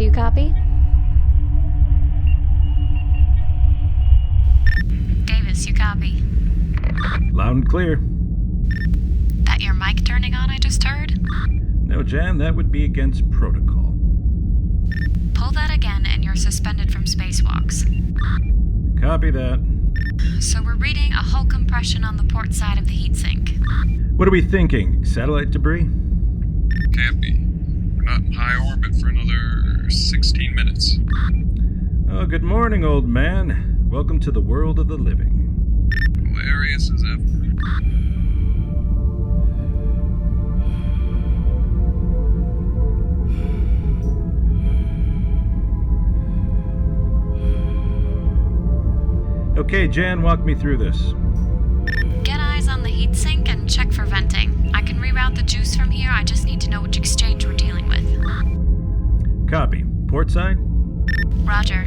Do you copy? Davis, you copy? Loud and clear. That your mic turning on I just heard? No, Jan, that would be against protocol. Pull that again and you're suspended from spacewalks. Copy that. So we're reading a hull compression on the port side of the heatsink. What are we thinking? Satellite debris? Can't be. We're not in high orbit for another 16 minutes. Oh, good morning, old man. Welcome to the world of the living. Hilarious as ever. Okay, Jan, walk me through this. Get eyes on the heatsink and check for venting. I can reroute the juice from here, I just need to know which exchange we're dealing with. Copy. Port side? Roger.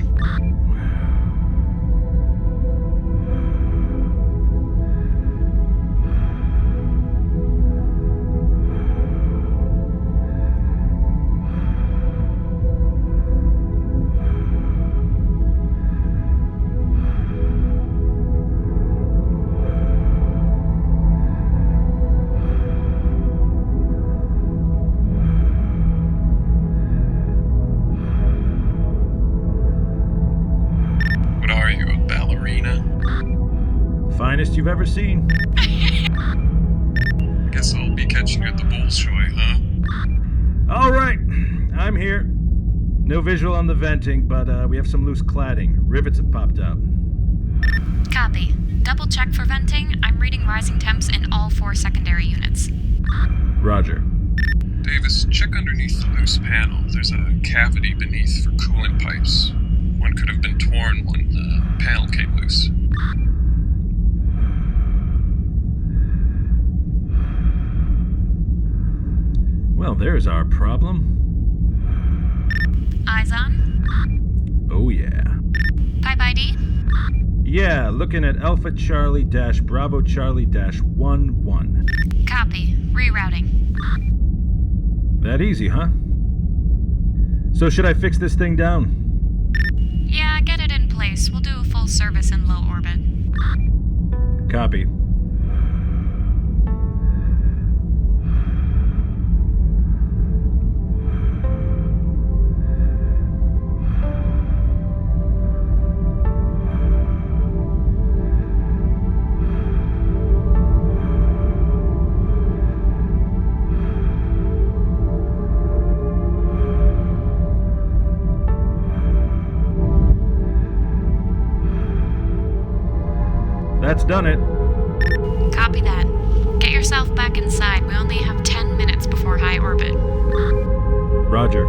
What are you, a ballerina? Finest you've ever seen. I guess I'll be catching you at the Bolshoi, huh? All right, I'm here. No visual on the venting, but we have some loose cladding. Rivets have popped out. Copy. Double check for venting. I'm reading rising temps in all 4 secondary units. Roger. Davis, check underneath the loose panel. There's a cavity beneath for coolant pipes. One could have been torn when the panel came loose. Well, there's our problem. Eyes on? Oh, yeah. Pipe ID? Yeah, looking at Alpha Charlie dash Bravo Charlie dash 11. Copy. Rerouting. That easy, huh? So should I fix this thing down? Yeah, get it in place. We'll do a full service in low orbit. Copy. That's done it. Copy that. Get yourself back inside. We only have 10 minutes before high orbit. Roger.